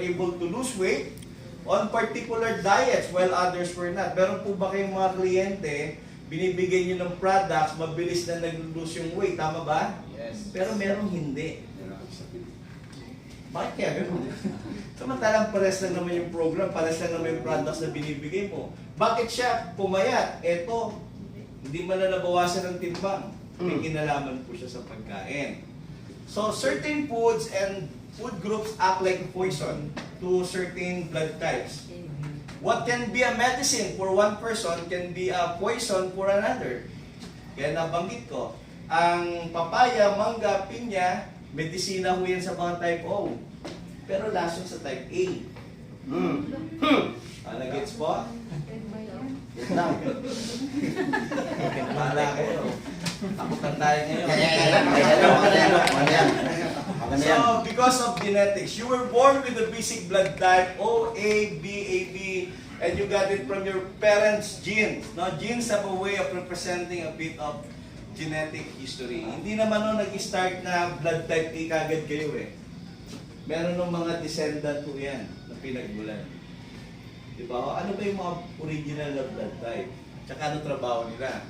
able to lose weight on particular diets while others were not. Meron po ba kayong mga kliyente, binibigay nyo ng products, mabilis na nag-lose yung weight, tama ba? Yes. Pero merong hindi. Bakit kaya gano'n? Samantalang pares lang naman yung program, pares lang naman yung products na binibigay mo. Bakit siya pumayat? Eto, hindi man na nabawasan ng timbang. May kinalaman po siya sa pagkain. So, certain foods and food groups act like poison to certain blood types. What can be a medicine for one person can be a poison for another. Kaya nabanggit ko, ang papaya, mangga, pinya, medisina ho yan sa mga type O. Pero lason sa type A. Nag-gets po? Yan lang. Bahala kayo. Takutan tayo ngayon. So, because of genetics, you were born with the basic blood type O, A, B, AB, and you got it from your parents' genes. Now, genes have a way of representing a bit of genetic history. Hindi naman nung nag-start na blood type A kagad kayo eh. Meron ng mga descendant po yan na pinagmulan. Diba? Ano ba yung mga original na blood type? Tsaka ano trabaho nila?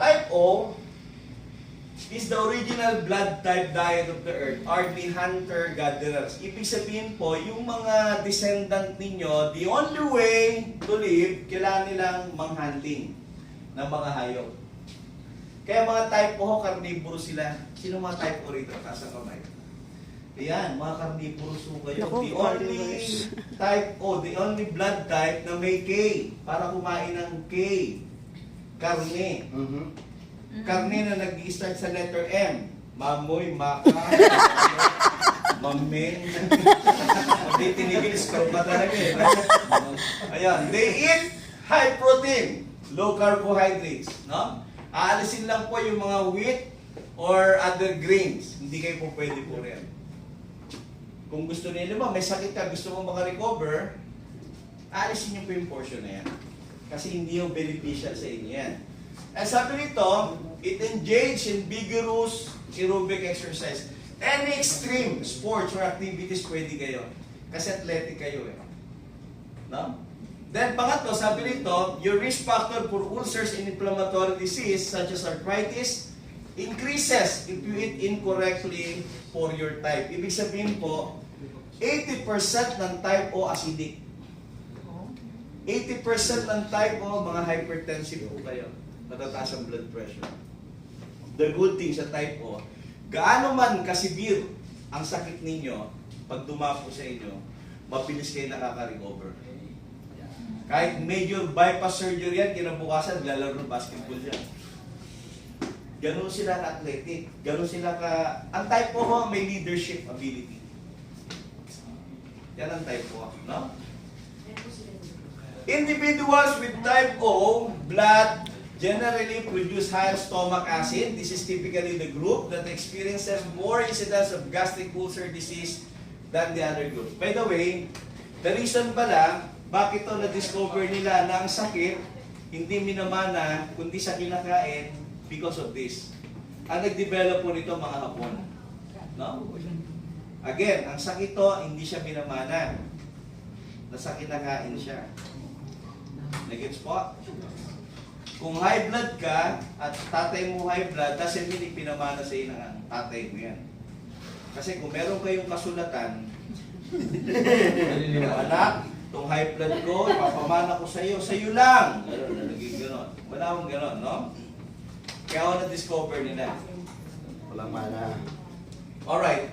Type O is the original blood type diet of the earth, are the hunter-gatherers. Ibig sabihin po, yung mga descendant ninyo, the only way to live, kailangan nilang manghunting ng mga hayop. Kaya mga type O, carnivore sila. Sino mga type O rito? Taas ang kamay. Ayan, mga carnivore po kayo. The only type O, the only blood type na may K, para kumain ng K. Karne. Karne na nag-i-start sa letter M. Mamoy, maka, mameng. Hindi tinigil, scroll pa talaga eh. Ayan, they eat high protein, low carbohydrates. No? Aalisin lang po yung mga wheat or other grains. Hindi kayo po pwede po rin. Kung gusto nila mo, may sakit ka, gusto mo makarecover, aalisin niyo po yung portion na yan. Kasi hindi yung beneficial sa inyo yan. At sabi nito, it engage in vigorous aerobic exercise. Any extreme sports or activities pwede kayo. Kasi athletic kayo eh. No? Then pangatlo, sabi nito, your risk factor for ulcers and inflammatory disease such as arthritis increases if you eat incorrectly for your type. Ibig sabihin po, 80% ng type O acidic. 80% ng type O, mga hypertensive po kayo. Matataas ang blood pressure. The good thing sa type O, gaano man kasibir ang sakit ninyo, pag dumapo sa inyo, mabilis kayo nakaka-recover. Kahit major bypass surgery yan, kinabukasan, lalaro ng basketball yan. Ganun sila ka-athletic. Ganun sila ka... Ang type O may leadership ability. Yan ang type O, no? Individuals with type O blood generally produce higher stomach acid. This is typically the group that experiences more incidence of gastric ulcer disease than the other group. By the way, the reason pala, bakit ito na-discover nila na ang sakit, hindi minamana, kundi sa kinakain, because of this. Ang nag-develop po nito mga Hapon. No? Again, ang sakit to, hindi siya minamana. Nasa kinakain siya. Nag-gets po? Kung high blood ka, at tatay mo high blood, doesn't mean ipinamana sa iyo ng tatay mo yan. Kasi kung meron kayong kasulatan, anak, itong high blood ko, ipapamana ko sa iyo lang. Gano'n, naging gano'n. Wala akong gano'n, no? Kaya ako na-discover nila. Walang mana. Alright.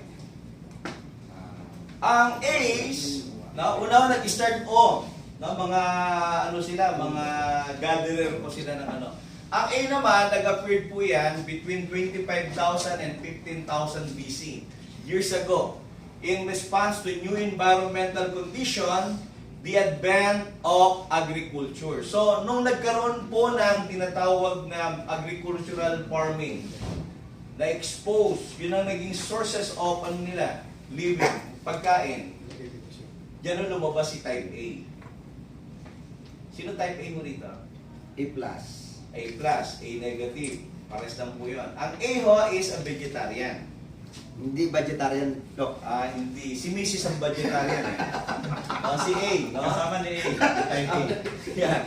Ang A's, na una nag-start O. No, mga ano sila, mga gatherer po sila ng ano. Ang A naman, nag-appeared po yan between 25,000 and 15,000 BC, years ago. In response to new environmental condition, the advent of agriculture. So, nung nagkaroon po ng tinatawag na agricultural farming, na-expose, yun ang naging sources of ano nila, living, pagkain. Diyan lumabas si type A. Sino type A mo rito? A+. A+, A negative. Pares lang po yun. Ang A ho is a vegetarian. Hindi vegetarian, Doc. Hindi. Si Mrs. ang vegetarian eh. Si A, no? Kasama ni A. Type A. Yeah.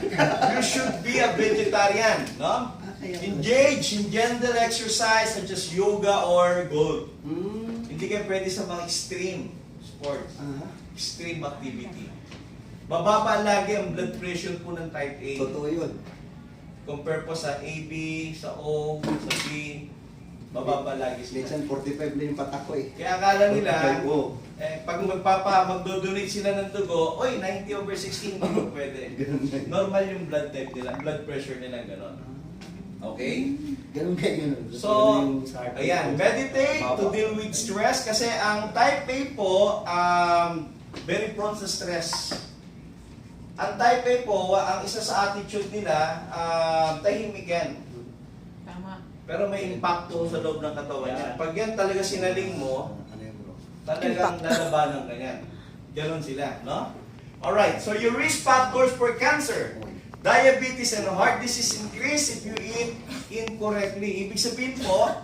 You should be a vegetarian, no? Engage in gentle exercise such as yoga or golf. Hindi kayo pwede sa mga extreme sports, extreme activity. Bababa lagi ang blood pressure po ng type A. Totoo yun. Compare po sa AB, sa O, sa B, bababa lagi sila. Minsan 45 na yung patak ko eh. Kaya akala nila, 45, oh. pag magdo-donate sila ng dugo, oy, 90/16, hindi mo pwede. Ganun na. Normal yung blood type nila, blood pressure nila gano'n. Okay? Ganun kayo ganun. So, ayan, meditate to deal with stress kasi ang type A po, very prone sa stress. Ang type A po, ang isa sa attitude nila, tahimik yan. Tama. Pero may impacto sa loob ng katawan niya. Pag yan talaga sinaling mo, Ano yun bro? talagang lalabanan ka yan. Ganon sila, no? Alright, so your risk factors for cancer. Diabetes and heart disease increase if you eat incorrectly. Ibig sabihin po,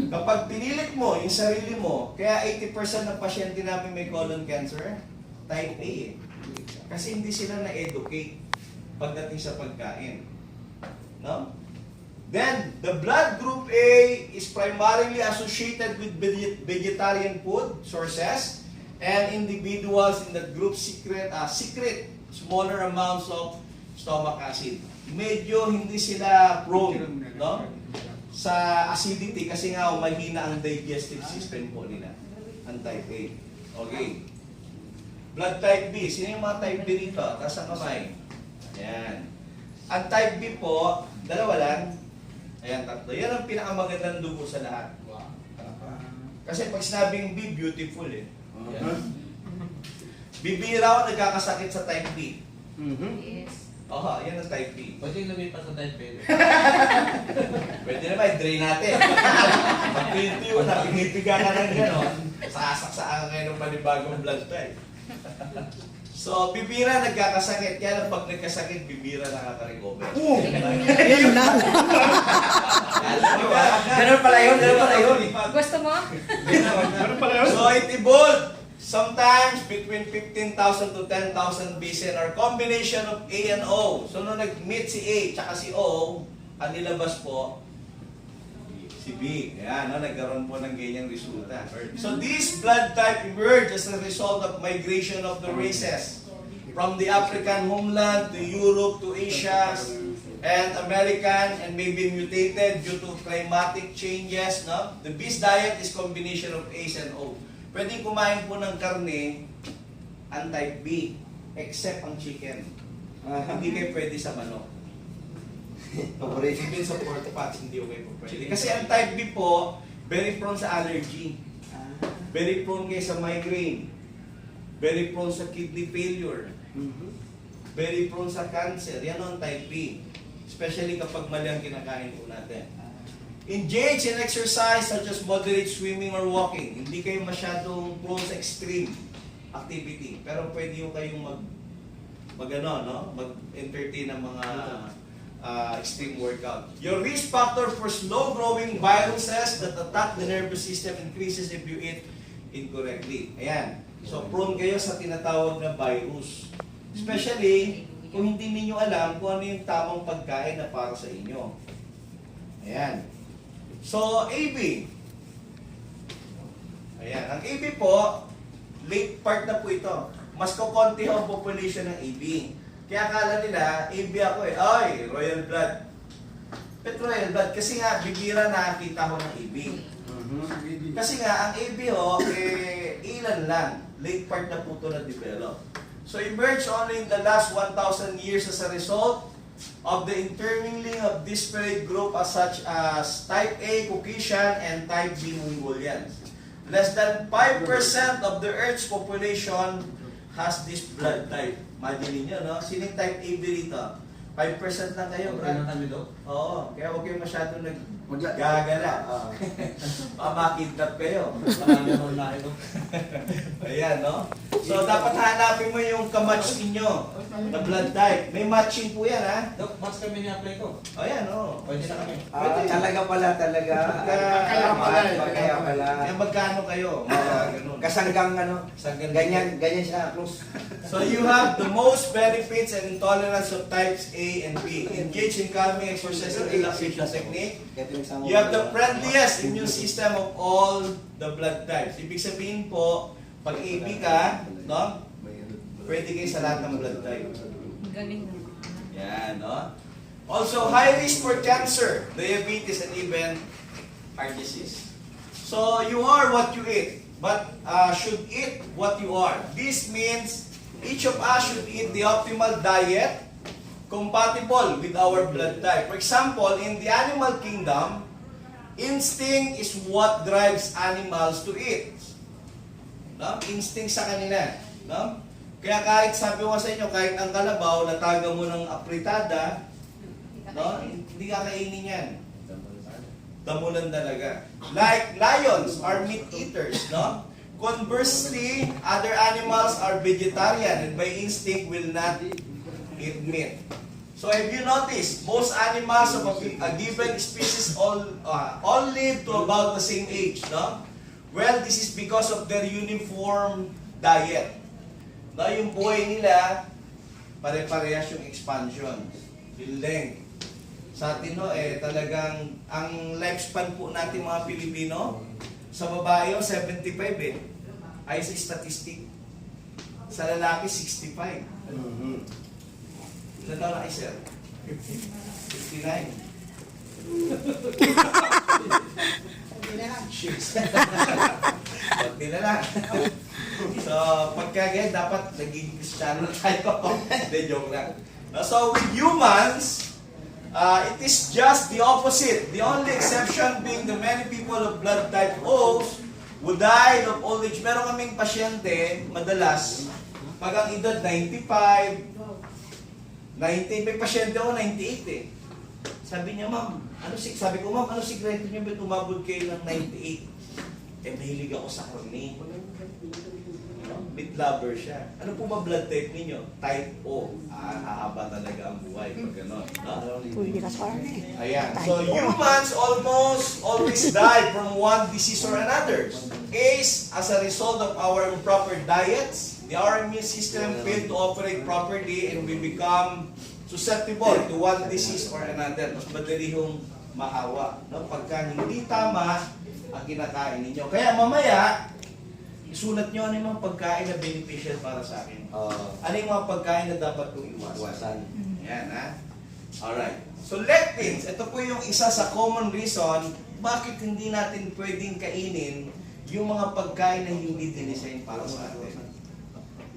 kapag pinilit mo yung sarili mo, kaya 80% ng pasyente namin may colon cancer, type A eh. Kasi hindi sila na-educate pagdating sa pagkain. No? Then, the blood group A is primarily associated with vegetarian food sources and individuals in that group secret smaller amounts of stomach acid. Medyo hindi sila prone, no? Sa acidity kasi nga mahina ang digestive system po nila. Ang type A. Okay. Blood type B. Sino yung mga type B rito? Taas ang kamay. Ayan. Ang type B po, dalawa lang. Ayan, tatlo. Yan ang pinakamagandang dugo sa lahat. Kasi pag sinabing B, beautiful eh. Ayan. Bibira ako nagkakasakit sa type B. Yes. Oho, yan ang type B. Pwede yung lumipas sa type A. Pwede naman, drain natin. Pag 21 na, pinipiga ka ng gano'n, sasaksaan kayo ng panibagong blood type. So, bibira nagkakasakit. Kaya lang pag nagkasakit, bibira nakaka-recover. Yun lang. Ganun pala yun, ganun pala yun. Gusto mo? So, it evolved sometimes between 15,000 to 10,000 BC or combination of A and O. So, nung nag-meet si A tsaka si O, ang nilabas po, si B. Ayan, no? Nagkaroon po ng ganyang resulta. So, this blood type emerged as a result of migration of the races from the African homeland to Europe to Asia and American and maybe mutated due to climatic changes. No? The beast diet is combination of A's and O. Pwedeng kumain po ng karne ang type B except ang chicken. Hindi kayo pwede sa manok. Even sa pork fats, hindi okay po pwede. Kasi ang type B po, very prone sa allergy. Very prone kayo sa migraine. Very prone sa kidney failure. Very prone sa cancer. Yan ang type B. Especially kapag mali ang kinakain po natin. Engage in exercise such as moderate swimming or walking. Hindi kayo masyadong prone sa extreme activity. Pero pwede yung kayong mag-entertain ng mga extreme workout. Your risk factor for slow-growing viruses that attack the nervous system increases if you eat incorrectly. Ayan. So, prone kayo sa tinatawag na virus. Especially, kung hindi ninyo alam kung ano yung tamang pagkain na para sa inyo. Ayan. So, AB. Ayan. Ang AB po, late part na po ito. Mas kukonti ang population ng AB. Kaya akala nila, AB ako eh. Ay, royal blood. But royal blood, kasi nga, bibira nakakita ko ng AB. Kasi nga, ang AB ilan lang. Late part na po ito na-develop. So, emerged only in the last 1,000 years as a result of the intermingling of disparate group such as type A Caucasian and type B Mongolians. Less than 5% of the Earth's population has this blood type. Imagine niyo, no? Sino yung type AB rito? 5% lang kayo, Okay Brad. na kami, Dok. Oo, kaya huwag kayo masyadong naggagala. Baka makidnap kayo. Marami akong lahi, Dok. Ayan, no? So, dapat hanapin mo yung kamatch ninyo. na blood type. May matching po yan, ha? Dok, mas kami ni-apply ko. O yan, o. Pwede na kami. Talaga pala, talaga. Kaya pala. Kaya pala. magkano kayo? Ganun. Kasanggang ano, Kasanggang- ganyan siya, close. So you have the most benefits and intolerance of types A and B. Engage in calming exercise and relaxation technique. You have the friendliest immune system of all the blood types. Ibig sabihin po, pag AB ka, no? Pwede kayo sa lahat ng blood type. Galing naman. Yan, no? Also, high risk for cancer, diabetes, and even heart disease. So, you are what you eat, but should eat what you are. This means each of us should eat the optimal diet compatible with our blood type. For example, in the animal kingdom, instinct is what drives animals to eat. No? Instinct sa kanila. No? Kaya kahit sabi ko sa inyo, kahit ang kalabaw, nataga mo ng apritada, no? Hindi ka kainin yan. Damulan talaga. Like lions are meat eaters, no? Conversely, other animals are vegetarian and by instinct will not eat meat. So if you notice, most animals of a given species all live to about the same age, no? Well, this is because of their uniform diet. Na yung buhay nila, pare-parehas yung expansion, yung length. Sa atin, no, talagang ang lifespan po natin mga Pilipino, sa babae, 75 ay sa statistic. Sa lalaki, 65. Ilan taon na kayo, sir? 59. Shoots. Pati na lang. So, pagka ganyan, dapat naging Cristiano tayo. Hindi, joke lang. So, with humans, it is just the opposite. The only exception being the many people of blood type O's who died of old age. Meron kaming pasyente, madalas, pag ang edad 95, 90, may pasyente ako 98 eh. Sabi niya, ma'am, sabi ko, ma'am, ano sikreto niyo ba tumabot kayo ng 98? Mahilig ako sa karne. Meat lover siya. Ano po ba blood type ninyo? Type O. Hahaba talaga ang buhay pag gano'n. No? Pwede ka sa karne. Ayan. So, humans almost always die from one disease or another. Is as a result of our improper diets, our immune system fail to operate properly and we become susceptible to one disease or another. Mas madali yung mahawa. No? Pagka hindi tama ang kinakain ninyo. Kaya mamaya, isulat nyo ano yung mga pagkain na beneficial para sa akin. Ano yung mga pagkain na dapat kong iwasan. Yan, ha? Alright. So, lectins. Ito po yung isa sa common reason bakit hindi natin pwedeng kainin yung mga pagkain na hindi dinesign para sa atin.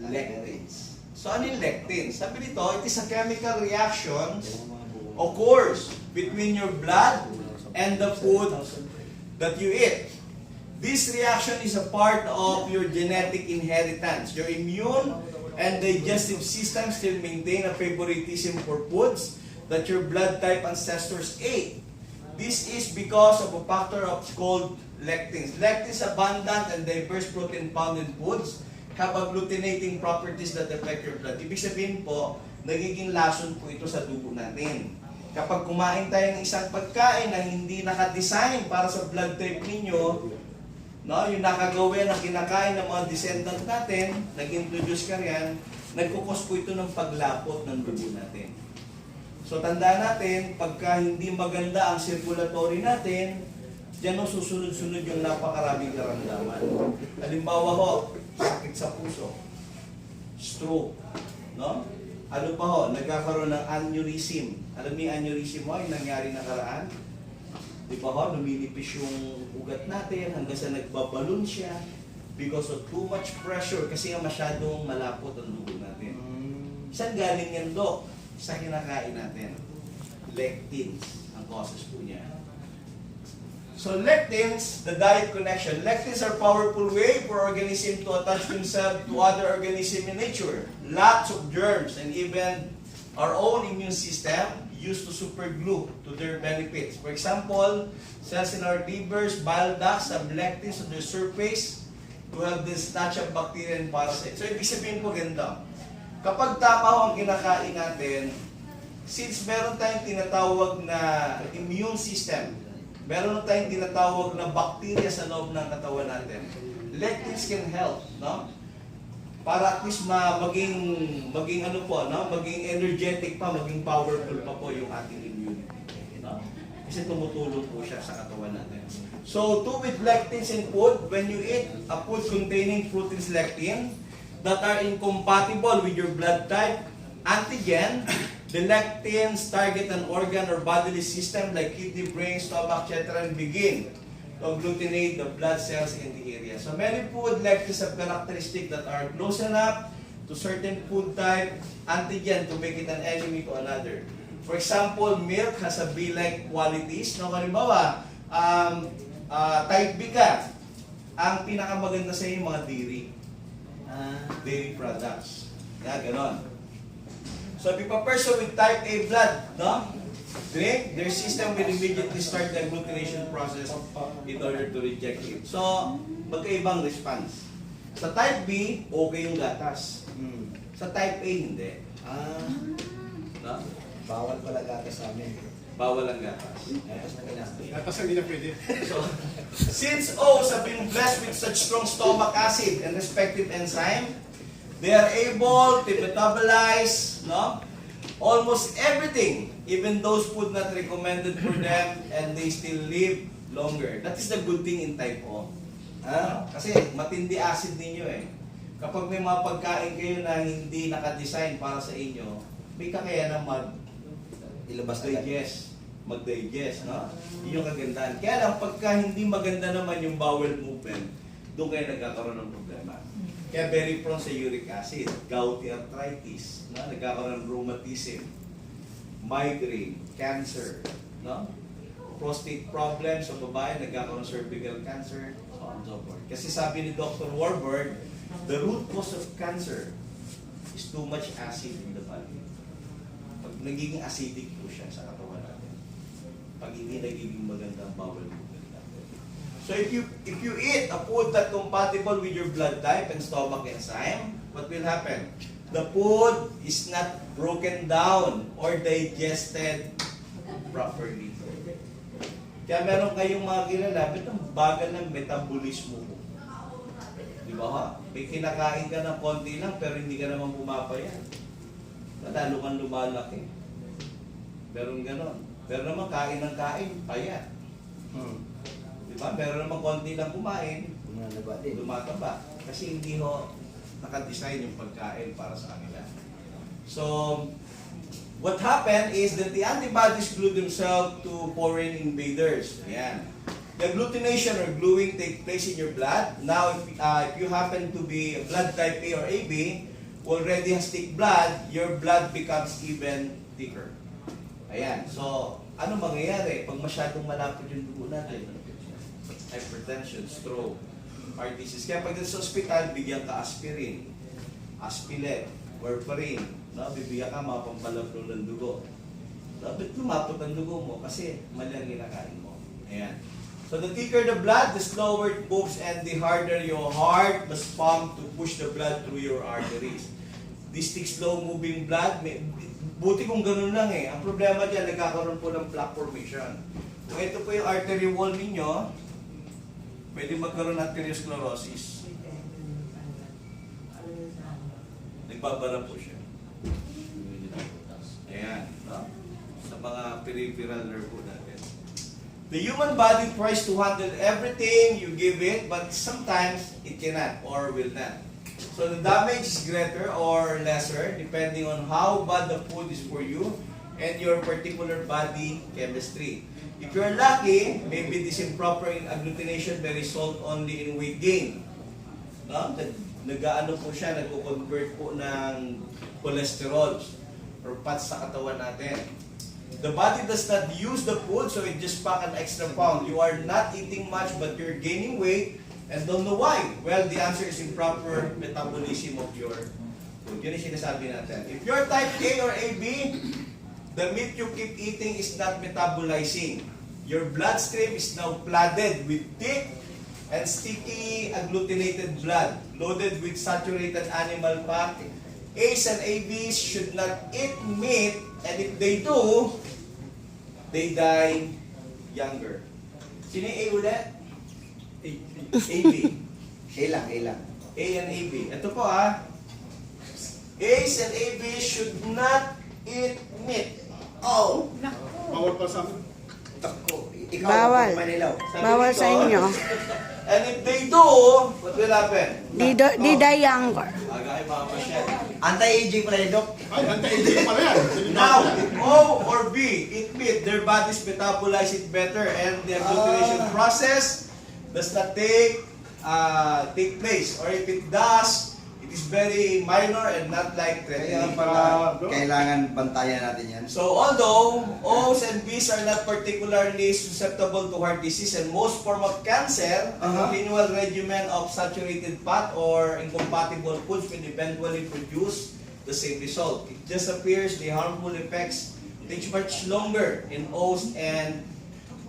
Lectins. So, ano yung lectins? Sabi dito, it is a chemical reaction occurs between your blood and the food that you eat. This reaction is a part of your genetic inheritance. Your immune and digestive system still maintain a favoritism for foods that your blood type ancestors ate. This is because of a factor of called lectins. Lectins abundant and diverse protein found in foods have agglutinating properties that affect your blood. Ibig sabihin po, nagiging lason po ito sa dugo natin. Kapag kumain tayo ng isang pagkain na hindi nakadesign para sa blood type ninyo, no, yung nakagawin ng kinakain ng mga descendant natin, nag-introduce ka riyan, nagkukos po ito ng paglapot ng dugo natin. So tandaan natin, pagka hindi maganda ang circulatory natin, diyan susunod-sunod yung napakaraming karamdaman. Halimbawa ho, sakit sa puso, stroke, no? Ano pa ho, nagkakaroon ng aneurysm. Alam niyo yung aneurysm mo, yung nangyari nakaraan? Di ba ho, lumilipis yung ugat natin hanggang sa nagbabalon siya because of too much pressure kasi nga masyadong malapot ang dugo natin. Saan galing yan, Dok? Sa kinakain natin. Lectins ang causes po niya. So lectins, the diet connection. Lectins are powerful way for organism to attach themselves to other organism in nature. Lots of germs and even our own immune system used to superglue to their benefits. For example, cells in our livers, bile ducts have lectins on their surface to help them snatch up bacteria and parasites. So ibig sabihin po ganda. Kapag tama ho ang kinakain natin, since meron tayong tinatawag na immune system, meron tayong tinatawag na bacteria sa loob ng katawan natin, lectins can help, no? Para at least maging ano po, no? Maging energetic pa, maging powerful pa po yung ating immunity, no? Kasi tumutulong po siya sa katawan natin. So, two with lectins in food, when you eat a food containing proteins lectin that are incompatible with your blood type antigen, the lectins target an organ or bodily system like kidney, brain, stomach, etc. and begin to agglutinate the blood cells in the area. So many food lectins have characteristics that are close enough to certain food type antigen to make it an enemy to another. For example, milk has a bee-like qualities. No, halimbawa, type B ka, ang pinakamaganda sa iyo mga dairy products. Yeah, ganon. So if a person with type A blood, no, drink, their system will immediately start the agglutination process in order to reject it. So, magkaibang response. Sa type B, okay yung gatas. Sa type A, hindi. No? Bawal pala gatas sa amin. Bawal ang gatas. Gatas na kailangan. Tapos hindi na pwede. So, since O's have been blessed with such strong stomach acid and respective enzyme, they are able to metabolize, no, almost everything, even those food not recommended for them, and they still live longer. That is the good thing in type O. Kasi matindi acid ninyo eh. Kapag may mga pagkain kayo na hindi nakadesign para sa inyo, may kakayanan Ilabas na mag-digest, no? Yun yung kagandahan. Kaya lang, pagka hindi maganda naman yung bowel movement, doon kayo nagkakaroon ng problema. Kaya very prone sa uric acid, gouty arthritis, no? Nagkakaroon ng rheumatism, migraine, cancer, no? Prostate problems sa babae, nagkakaroon ng cervical cancer, so on and so forth. Kasi sabi ni Dr. Warburg, the root cause of cancer is too much acid in the body. Pag nagiging acidic po siya sa katawan natin, pag hindi nagiging maganda ang bowel movement natin. So if you eat a food that compatible with your blood type and stomach enzyme, what will happen? The food is not broken down or digested properly. Kaya meron kayong mga kilala, ang bagal ng metabolismo mo. Di ba ha? May kinakain ka ng konti lang pero hindi ka naman pumapayat. Lalo kang lumalaki. Meron ganon. Pero naman kain ng kain, payat. Diba? Pero naman konti lang kumain, lumataba. Kasi hindi ho nakadesign yung pagkain para sa kanila. So, what happened is that the antibodies glue themselves to foreign invaders. Ayan. The agglutination or gluing take place in your blood. Now, if you happen to be blood type A or AB, who already has thick blood, your blood becomes even thicker. Ayan. So, ano mangyayari pag masyadong malapit yung dugo natin? Hypertension, stroke, heart disease. Kaya pag sa hospital, bigyan ka aspirin, Aspilet, warfarin, no? Bibigyan ka mga pampalablo ng dugo. Dapat lumapot ang dugo mo kasi mali ang kinakain mo. Ayan. So the thicker the blood, the slower it moves, and the harder your heart must pump to push the blood through your arteries. This takes slow moving blood. Buti kung ganun lang eh. Ang problema dyan, nagkakaroon po ng plaque formation. Kung ito po yung artery wall ninyo, pwede magkaroon ng arteriosclerosis. Nagbabara po siya. Ayan. No? Sa mga peripheral nerve po natin. The human body tries to handle everything you give it, but sometimes it cannot or will not. So the damage is greater or lesser depending on how bad the food is for you and your particular body chemistry. If you're lucky, maybe this improper agglutination may result only in weight gain. No? Nag-ano po siya, nag-convert po ng cholesterol or fats sa katawan natin. The body does not use the food, so it just pack an extra pound. You are not eating much, but you're gaining weight and don't know why. Well, the answer is improper metabolism of your food. Yun yung sinasabi natin. If you're type A or AB, the meat you keep eating is not metabolizing. Your bloodstream is now flooded with thick and sticky agglutinated blood, loaded with saturated animal fat A's and ABs should not eat meat, and if they do, they die younger. Sino yung A ulit? AB. A lang, A lang. A and AB. Ito po A's and ABs should not eat meat. Oh! Bawal pa sa amin. Tako. Ikaw, Bawal. Manilaw. Sabi Bawal dito, sa inyo. And if they do, what will happen? Di die younger. Aga kay Mama Michelle. Anti-aging pala yun, Dok. Ay, anti-aging pala yan. Now, if O or B eat meat, their bodies metabolize it better and the agglutination process does not take place. Or if it does, it is very minor and not like Kaya threatening. pala, kailangan bantayan natin yan. So although O's and B's are not particularly susceptible to heart disease and most form of cancer, a continual regimen of saturated fat or incompatible foods will eventually produce the same result. It just appears the harmful effects take much longer in O's and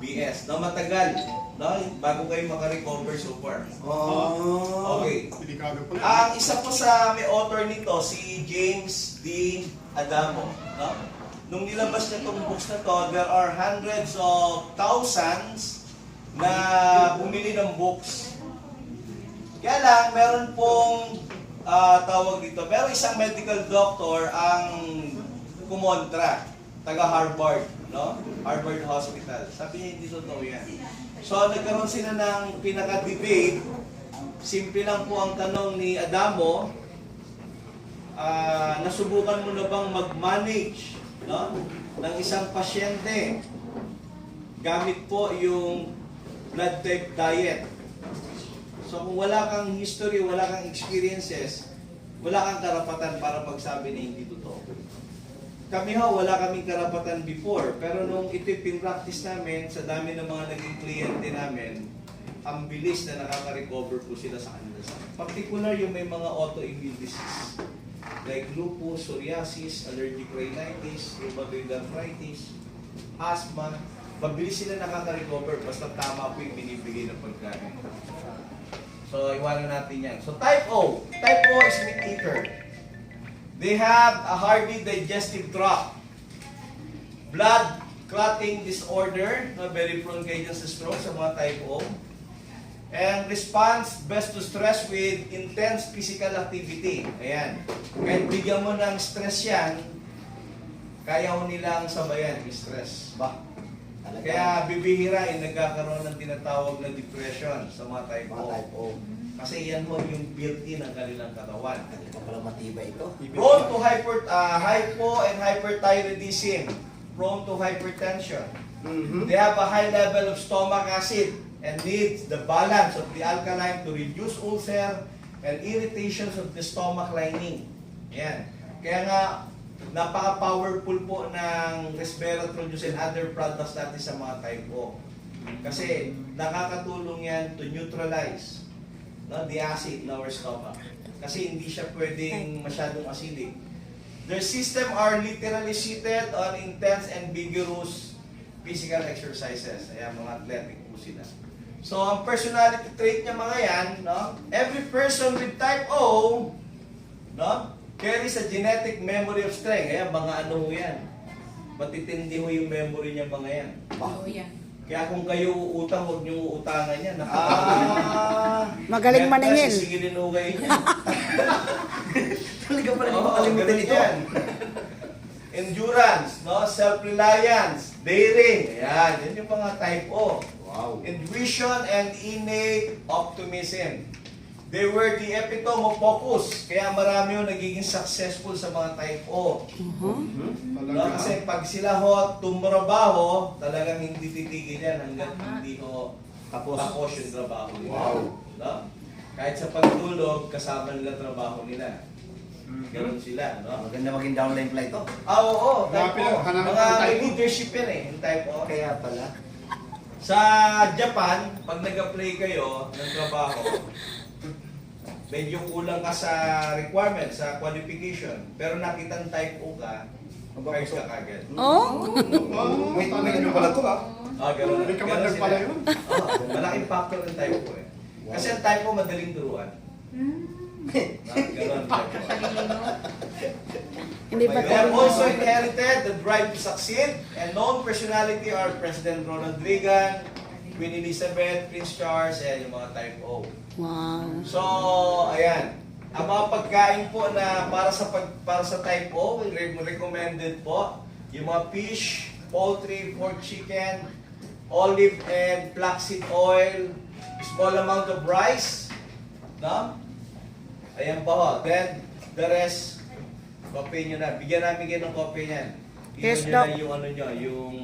BS. No, matagal. No, bago kayo makarecover so far. Oh. Okay. Delikado pala. Ang isa po sa may author nito, si James D. Adamo. No? Nung nilabas niya itong books na to, there are hundreds of thousands na bumili ng books. Kaya lang, meron pong tawag dito. Pero isang medical doctor ang kumontra, taga Harvard, no? Harvard Hospital. Sabi niya, hindi totoo yan. So, nagkaroon sila ng pinaka-debate. Simple lang po ang tanong ni Adamo, nasubukan mo na bang mag-manage, no, ng isang pasyente gamit po yung blood type diet? So kung wala kang history, wala kang experiences, wala kang karapatan para pagsabi na hindi totoo. Kami wala kaming karapatan before, pero nung ito'y pinractice namin, sa dami ng mga naging kliyente namin, ang bilis na nakaka-recover po sila sa kanila. Particular yung may mga autoimmune disease, like lupus, psoriasis, allergic rhinitis, rheumatoid arthritis, asthma, mabilis sila nakaka-recover basta tama po yung binibigay ng pagkain. So, iwanan natin yan. So, type O. Type O is meat eater. They have a hardy digestive tract. Blood clotting disorder. No, very prone kayo dyan sa stroke sa mga type O. And responds best to stress with intense physical activity. Ayan. Kahit bigyan mo ng stress yan, kaya mo nilang sabayan yung stress. Ba? Talaga. Kaya bibihira nagkakaroon ng tinatawag na depression sa mga type Mga O. type O. Kasi yan ho yung built-in ng kanilang katawan. Talaga pala matibay ito. Prone to hypo and hyperthyroidism. Prone to hypertension. They have a high level of stomach acid and needs the balance of the alkaline to reduce ulcer and irritations of the stomach lining. Yan. Kaya nga, napaka-powerful po ng resveratrol juice and other products natin sa mga type O. Kasi nakakatulong yan to neutralize the acid in our stomach. Kasi hindi siya pwedeng masyadong acidic. Their system are literally seated on intense and vigorous physical exercises. Ayan, mga athletic po sila. So, ang personality trait niya mga yan, no? Every person with type O, no, carries a genetic memory of strength. Ayan, mga ano ho yan. Matitindi ho yung memory niya mga yan. Oo yan. Kaya kung kayo uutang, huwag niyong uutangan yan. Magaling maningil. Sisigilin ho kayo niya. Talaga pala di Oo, makalimutan ganun ito. yan. Endurance, no? Self-reliance, daring. Ayan, yan yung mga type O. Wow. Intuition and innate optimism. They were the epitome of focus. Kaya marami yung nagiging successful sa mga type O. No? Kasi pag sila ho tumrabaho, talagang hindi titigil yan hanggang hindi ho tapos yung trabaho nila. Wow. No? Kahit sa pagtulog, kasama nila trabaho nila. Ganun sila, no? Maganda maging downline flight to. Oo, type O. Hanapin Mga ang may type O. leadership yan eh, yung type O. Kaya pala. Sa Japan, pag nag-apply kayo ng trabaho, medyo kulang ka sa requirement, sa qualification. Pero nakitang type O ka, hires ka kagad. Oh? May ano pala to Ganun. May commander Ganun pala sila. yun. Malaking factor ng type O eh. Kasi ang type O madaling turuan. Ganun. type O. Talino. Hindi ba We have tayo? also inherited the drive to succeed, and known personality are President Ronald Reagan, Queen Elizabeth, Prince Charles, and yung mga type O. Wow. So, ayan. Ang mga pagkain po na para sa type O, recommended po, yung mga fish, poultry, pork, chicken, olive and flaxseed oil, small amount of rice, no? Ayan po. Then, the rest, copy nyo na. Bigyan namin kayo ng copy niyan. Yes, Email nyo Doc. na yung ano nyo, yung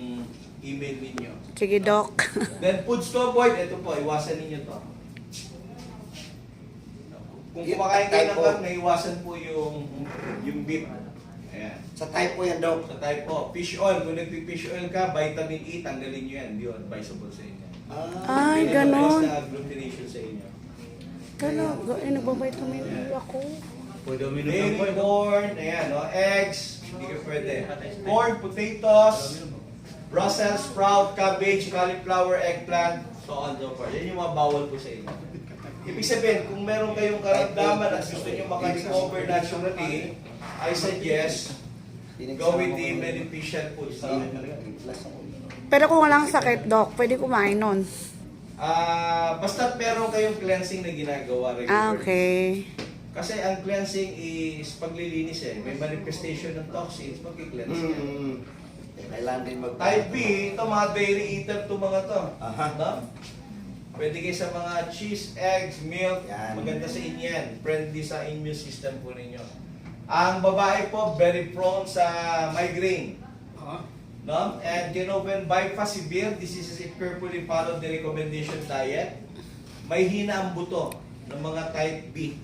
email ninyo. Sige, Doc. Then, food to avoid, ito po, iwasan ninyo to. Kung kumakain kayo ng karne, iwasan po yung beef. Ayan. Sa type po yan, Doc. Sa type O, fish oil. Kung nagpi-fish oil ka, vitamin E, tanggalin nyo yan. Hindi yun advisable sa inyo. Ay, Pinapayos ganon. na agglutination sa inyo. Ganon. Nagba-vitamin E ako. Pwede uminom ng Dairy, corn. corn, ayan, no? Eggs, hindi ka pwede. Corn, potatoes, Brussels sprout, cabbage, cauliflower, eggplant, so on and so forth. Yan yung mga bawal po sa inyo. Ibig sabihin, kung meron kayong karamdaman at gusto nyo makarecover naturally, I suggest go with the beneficial foods. Pero kung walang sakit, Doc, pwede kumain nun. Basta meron kayong cleansing na ginagawa regularly. Okay. Kasi ang cleansing is paglilinis eh. May manifestation ng toxins, pag-cleanse yan. Kailangan din mag... Type B, ito mga dairy eater to mga to. Aha. No? Pwede kayo sa mga cheese, eggs, milk. Yan. Maganda sa inyo yan. Friendly sa immune system po ninyo. Ang babae po, very prone sa migraine. No? And you know, when bypass severe diseases, if carefully follow the recommendation diet, may hina ang buto ng mga type B.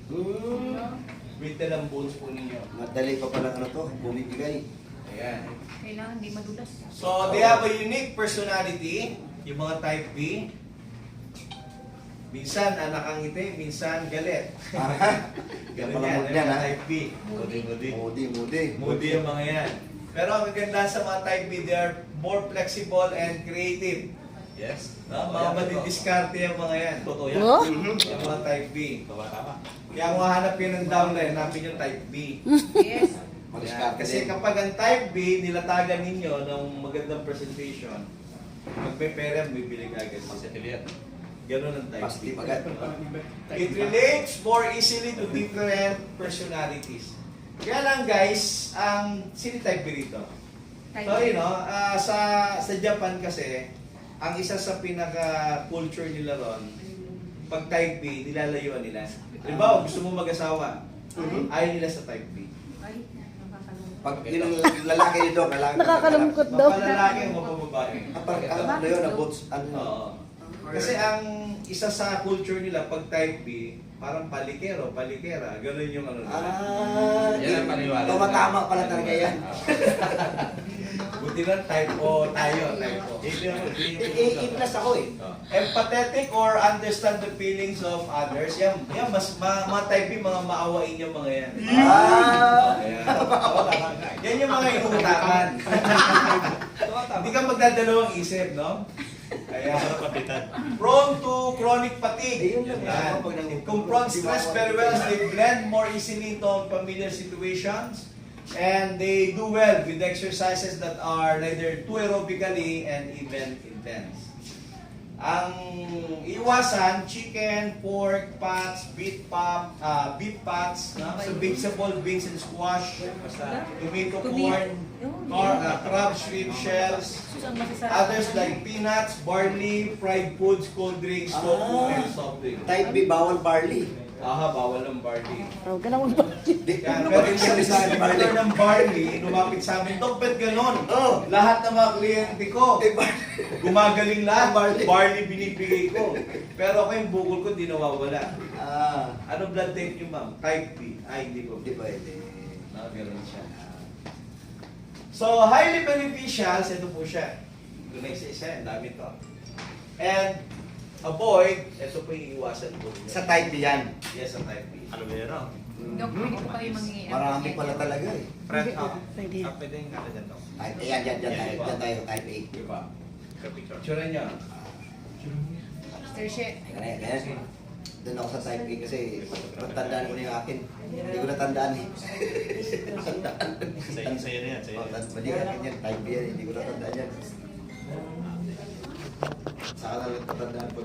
Brittle ang bones po ninyo. Madali pa pala ano to, bumibigay. Ayan. Kailangan di madulas. So, they have a unique personality, yung mga type B. Minsan, nakangiti, minsan galit. Ganun yan, yung mga type B. Moody. Moody yung mga yan. Pero ang ganda sa mga type B, they are more flexible and creative. Yes. No? Mga madidiskarte yung mga yan. Totoo yan. Oh? Yung mga type B. Tama. Kaya kung hahanapin ng downline, hanapin yung type B. Yes. Yan. Kasi kapag ang type B, nilatagan ninyo ng magandang presentation, magpe-pera, bibili ka agad. Masipil yan. Ganun ang type B. Positive agad. It relates more easily to different personalities. Kaya lang guys, ang sino type B rito? Sorry no, sa Japan kasi, ang isa sa pinaka-culture nila ron, pag type B, nilalayuan nila. Diba, gusto mo mag-asawa, ayaw nila sa type B. Ay, nakakalungkot. Pag yun ang lalaki nito, kailangan... Nakakalungkot daw. Mapalalaki o mapababae. Ano yun, abots, ano yun? Oo. Kasi ang isa sa culture nila, pag type B, parang palikero, palikera, gano'n yung ano nila. Yan ang paniwala. Tumatama pala talaga yan. Buti lang type O tayo, type O. I-plus ako eh. Empathetic or understand the feelings of others. Yan mas mga type B, mga maawain yung mga yan. Yan yung mga inuutakan. Hindi ka magdadalawang isip, no? Kaya, prone to chronic fatigue. Yan. Confront stress very well. They blend more easily into familiar situations. And they do well with exercises that are neither too aerobically and even intense. Ang iwasan, chicken, pork, pats, beef pats, no? So vegetable, beans and squash, tomato, corn, crab, shrimp, shells, others like peanuts, barley, fried foods, cold drinks, tofu, and soft drinks. Type B, bawal barley. Bawal ang barley. Huwag ka na magpapit. Yan, pero yung sa distributor ng barley, lumapit sa amin, Dok, ba't ganon? Oh. Lahat ng mga kliyente ko, gumagaling lahat, barley binibigay ko. Pero ako yung bukol ko, di nawawala. Ano blood type nyo, ma'am? Type B. Ay, hindi ko. Di pwede. Ganon siya. So, highly beneficial, ito po siya. Ito na isa-isa, ang dami to. And, avoid, ito po yung iwasan po. Sa type B yan. Yes, sa type B. Ano ba yun? Dok, pwede ko kayo mangi- Marami pala talaga eh. Fred, Pwede. pwede yung kata dyan to. Type A yan, dyan tayo, type A. Di ba? Picture. Picture niya. Mr. She. Ganyan. Doon ako sa type A kasi matandaan ko na yung akin. Hindi ko natandaan eh. Sa'yo na yan, sa'yo Oh, na yan. mali ka yan, type B yan, hindi ko natandaan yan. Saka lang natandaan pag